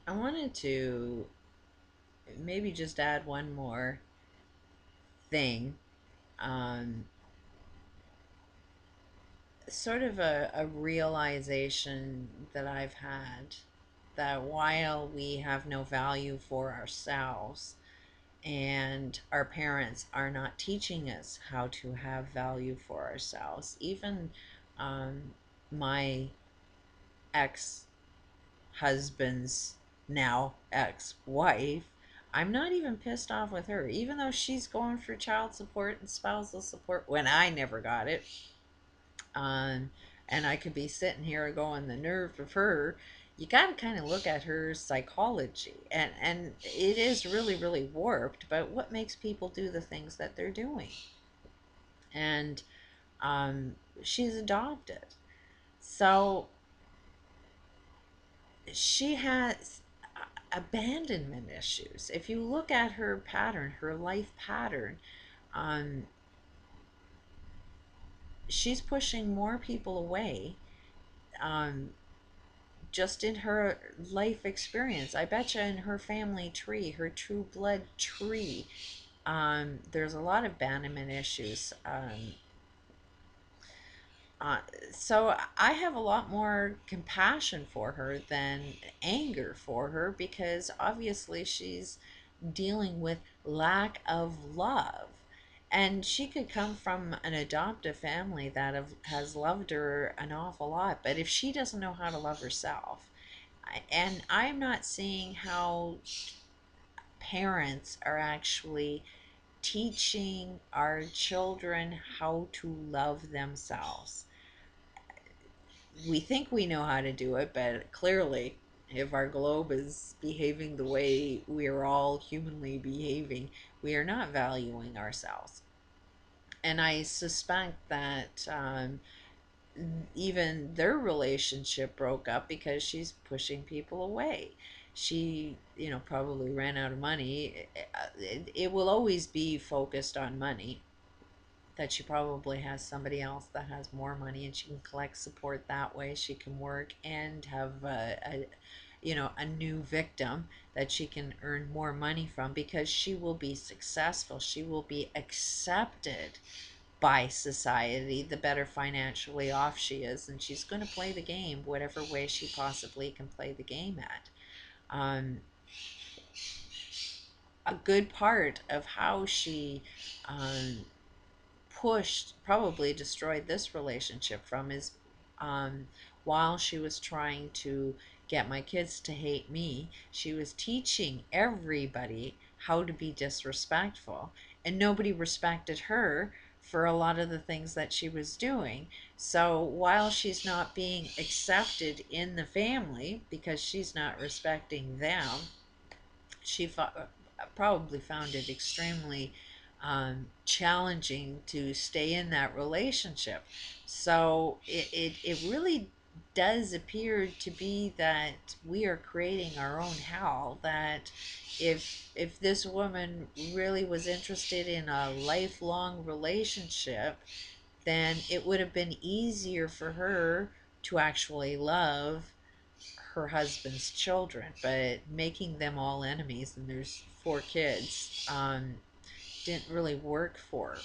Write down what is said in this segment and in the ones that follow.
I wanted to maybe just add one more thing. Um, Sort of a realization that I've had that while we have no value for ourselves and our parents are not teaching us how to have value for ourselves, even um, my ex husband's now ex wife, I'm not even pissed off with her, even though she's going for child support and spousal support when I never got it. Um, and I could be sitting here going, the nerve of her. You got to kind of look at her psychology, and it is really really warped. But what makes people do the things that they're doing? And um, she's adopted, so she has abandonment issues. If you look at her pattern, her life pattern, um, she's pushing more people away, um, just in her life experience. I bet you in her family tree, her true blood tree, there's a lot of abandonment issues. Uh, so I have a lot more compassion for her than anger for her, because obviously she's dealing with lack of love. And she could come from an adoptive family that has loved her an awful lot, but if she doesn't know how to love herself, and I'm not seeing how parents are actually teaching our children how to love themselves. We think we know how to do it, but clearly, if our globe is behaving the way we are all humanly behaving, we are not valuing ourselves. And I suspect that even their relationship broke up because she's pushing people away. She, probably ran out of money. It will always be focused on money, that she probably has somebody else that has more money and she can collect support that way. She can work and have a new victim that she can earn more money from, because she will be successful. She will be accepted by society the better financially off she is, and she's going to play the game whatever way she possibly can play the game at. um, a good part of how she um, pushed, probably destroyed this relationship from, is um, while she was trying to get my kids to hate me, she was teaching everybody how to be disrespectful, and nobody respected her for a lot of the things that she was doing. So while she's not being accepted in the family because she's not respecting them, she probably found it extremely challenging to stay in that relationship. So it really does appear to be that we are creating our own hell. That if this woman really was interested in a lifelong relationship, then it would have been easier for her to actually love her husband's children. But making them all enemies, and there's 4 kids, didn't really work for her,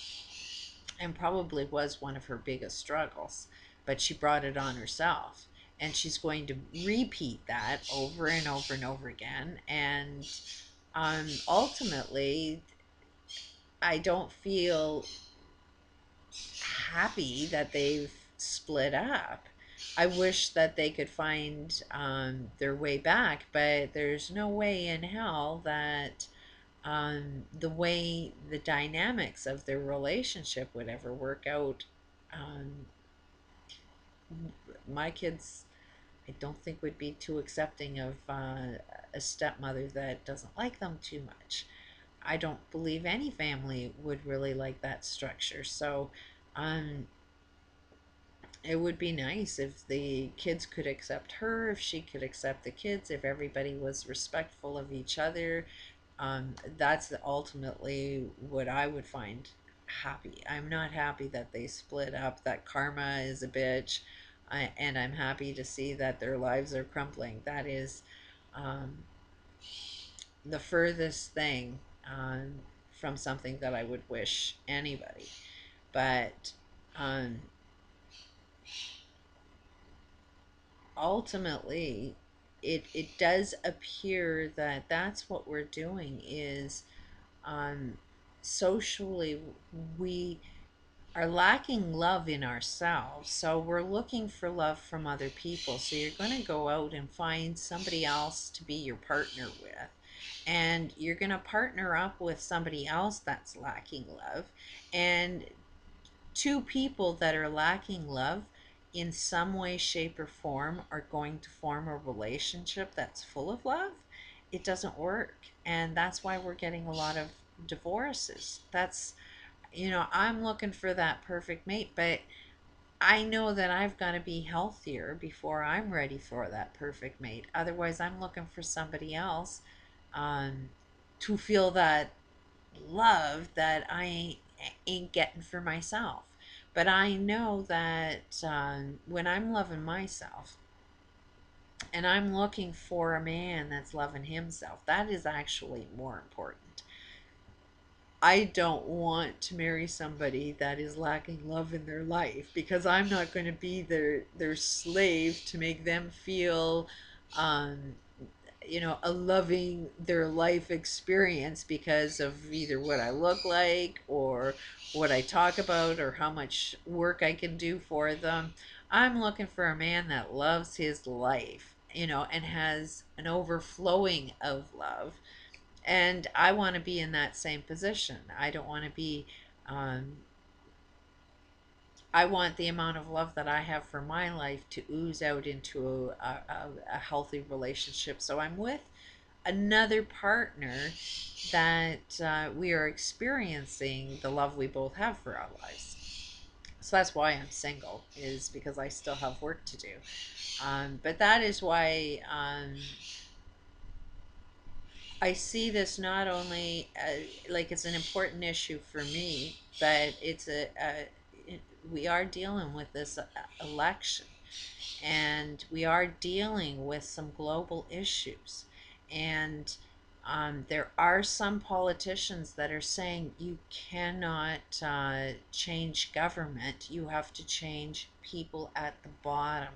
and probably was one of her biggest struggles. But she brought it on herself, and she's going to repeat that over and over and over again. And ultimately, I don't feel happy that they've split up. I wish that they could find their way back, but there's no way in hell that the way the dynamics of their relationship would ever work out. Um, my kids, I don't think, would be too accepting of a stepmother that doesn't like them too much. I don't believe any family would really like that structure. So, um, it would be nice if the kids could accept her, if she could accept the kids, if everybody was respectful of each other. That's ultimately what I would find happy. I'm not happy that they split up, that karma is a bitch, and I'm happy to see that their lives are crumbling. That is, um, the furthest thing um, from something that I would wish anybody. But um, ultimately, it does appear that that's what we're doing is um, socially we are lacking love in ourselves. So we're looking for love from other people. So you're going to go out and find somebody else to be your partner with. And you're going to partner up with somebody else that's lacking love. And two people that are lacking love in some way, shape, or form are going to form a relationship that's full of love. It doesn't work. And that's why we're getting a lot of divorces. That's, I'm looking for that perfect mate, but I know that I've got to be healthier before I'm ready for that perfect mate. Otherwise, I'm looking for somebody else um, to feel that love that I ain't getting for myself. But I know that when I'm loving myself and I'm looking for a man that's loving himself, that is actually more important. I don't want to marry somebody that is lacking love in their life because I'm not going to be their slave to make them feel um, a loving their life experience because of either what I look like or what I talk about or how much work I can do for them. I'm looking for a man that loves his life, and has an overflowing of love. And I want to be in that same position. I don't want to be um, I want the amount of love that I have for my life to ooze out into a healthy relationship. So I'm with another partner that we are experiencing the love we both have for our lives. So that's why I'm single, is because I still have work to do. But that is why I see this not only like it's an important issue for me, but we are dealing with this election, and we are dealing with some global issues. And there are some politicians that are saying you cannot change government, you have to change people at the bottom.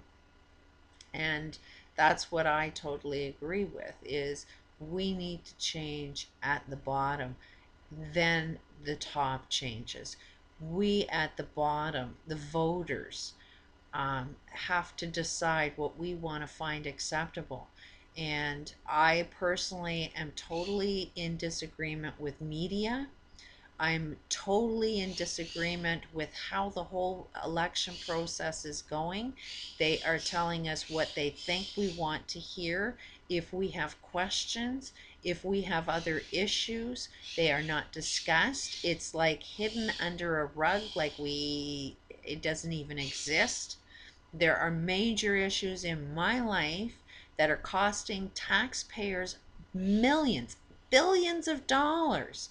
And that's what I totally agree with, is we need to change at the bottom, then the top changes. We at the bottom, the voters, have to decide what we want to find acceptable. And I personally am totally in disagreement with media. I'm totally in disagreement with how the whole election process is going. They are telling us what they think we want to hear. If we have questions, if we have other issues, they are not discussed. It's like hidden under a rug, like it doesn't even exist. There are major issues in my life that are costing taxpayers millions, billions of dollars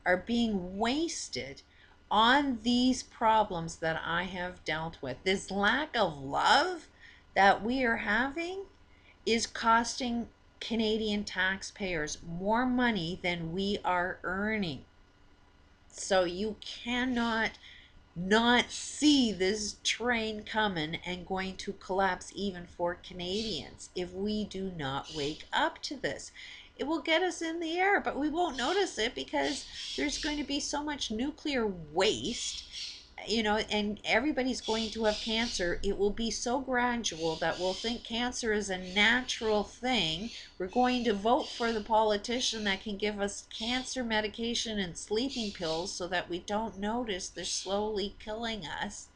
are being wasted on these problems that I have dealt with. This lack of love that we are having is costing Canadian taxpayers more money than we are earning. So you cannot not see this train coming and going to collapse even for Canadians if we do not wake up to this. It will get us in the air, but we won't notice it because there's going to be so much nuclear waste, and everybody's going to have cancer. It will be so gradual that we'll think cancer is a natural thing. We're going to vote for the politician that can give us cancer medication and sleeping pills so that we don't notice they're slowly killing us.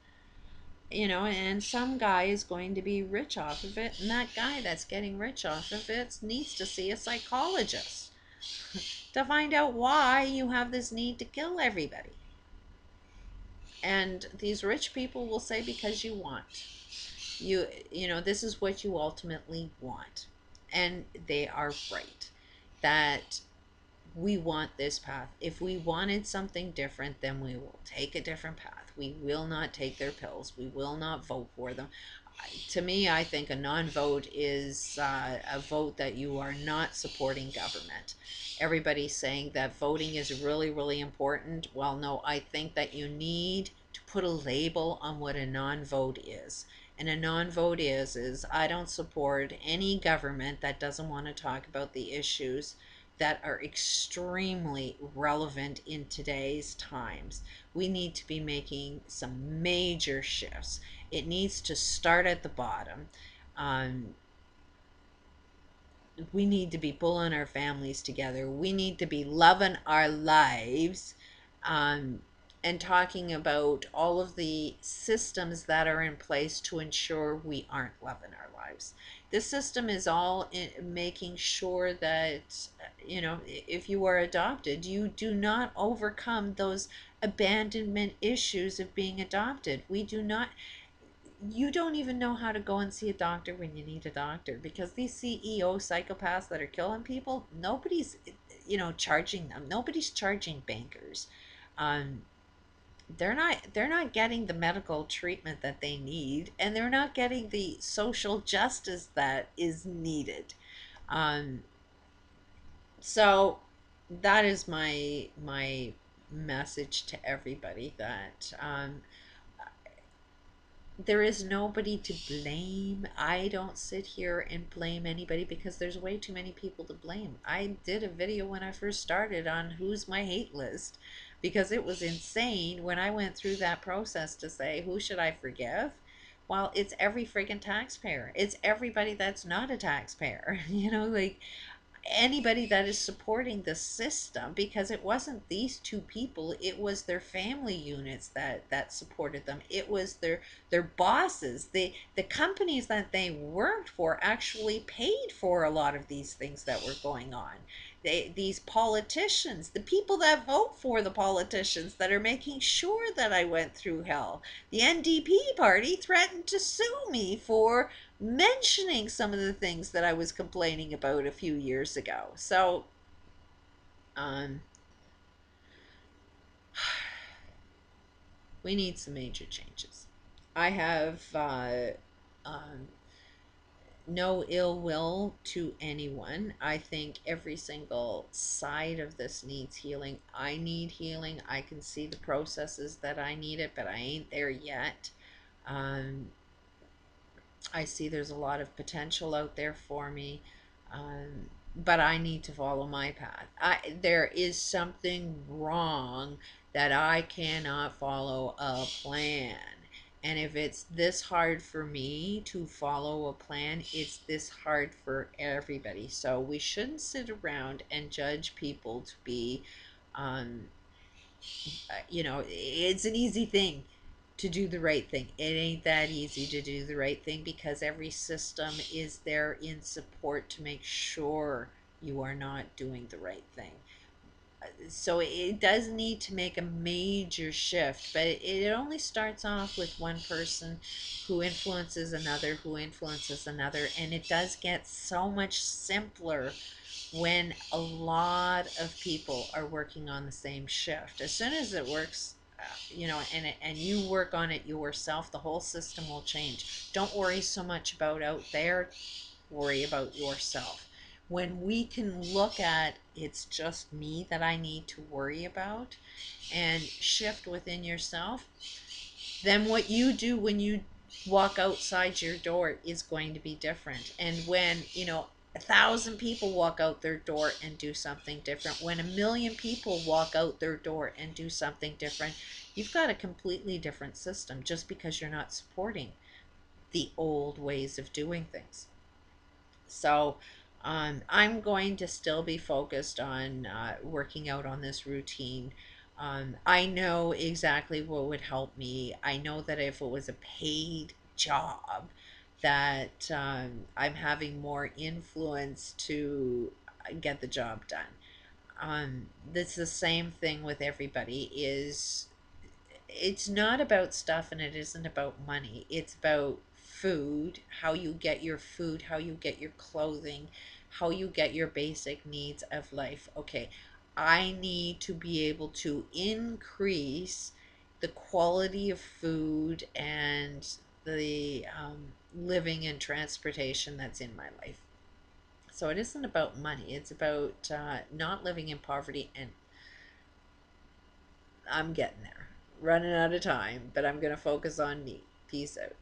And some guy is going to be rich off of it, and that guy that's getting rich off of it needs to see a psychologist to find out why you have this need to kill everybody. And these rich people will say because you want. This is what you ultimately want. And they are right that we want this path. If we wanted something different, then we will take a different path. We will not take their pills. We will not vote for them. To me, I think a non-vote is a vote that you are not supporting government. Everybody's saying that voting is really, really important. Well, no, I think that you need to put a label on what a non-vote is. And a non-vote is I don't support any government that doesn't want to talk about the issues that are extremely relevant in today's times. We need to be making some major shifts. It needs to start at the bottom. Um, we need to be pulling our families together. We need to be loving our lives, um, and talking about all of the systems that are in place to ensure we aren't loving our lives. This system is all in making sure that, if you are adopted, you do not overcome those abandonment issues of being adopted. We do not, you don't even know how to go and see a doctor when you need a doctor, because these CEO psychopaths that are killing people, nobody's, charging them. Nobody's charging bankers. Um, they're not getting the medical treatment that they need, and they're not getting the social justice that is needed. Um, so that is my message to everybody, that there is nobody to blame. I don't sit here and blame anybody, because there's way too many people to blame. I did a video when I first started on who's my hate list, because it was insane when I went through that process to say who should I forgive. Well, it's every friggin' taxpayer. It's everybody that's not a taxpayer. Like, anybody that is supporting the system, because it wasn't these two people, it was their family units that supported them. It was their bosses, the companies that they worked for actually paid for a lot of these things that were going on. These politicians, the people that vote for the politicians that are making sure that I went through hell. The NDP party threatened to sue me for mentioning some of the things that I was complaining about a few years ago. So, um, we need some major changes. I have um, no ill will to anyone. I think every single side of this needs healing. I need healing. I can see the processes that I need it, but I ain't there yet. Um, I see there's a lot of potential out there for me, but I need to follow my path. There is something wrong that I cannot follow a plan. And if it's this hard for me to follow a plan, it's this hard for everybody. So we shouldn't sit around and judge people to be, um, it's an easy thing to do the right thing. It ain't that easy to do the right thing, because every system is there in support to make sure you are not doing the right thing. So it does need to make a major shift, but it only starts off with one person who influences another, who influences another, and it does get so much simpler when a lot of people are working on the same shift. As soon as it works, and you work on it yourself, the whole system will change. Don't worry so much about out there, worry about yourself. When we can look at it's just me that I need to worry about, and shift within yourself, then what you do when you walk outside your door is going to be different. And when 1,000 people walk out their door and do something different, when 1,000,000 people walk out their door and do something different, you've got a completely different system, just because you're not supporting the old ways of doing things. So I'm going to still be focused on working out on this routine. I know exactly what would help me. I know that if it was a paid job, that I'm having more influence to get the job done. That's the same thing with everybody. Is It's not about stuff, and it isn't about money. It's about food, how you get your food, how you get your clothing, how you get your basic needs of life. Okay, I need to be able to increase the quality of food and the living and transportation that's in my life. So it isn't about money. It's about not living in poverty. And I'm getting there. Running out of time, but I'm going to focus on me. Peace out.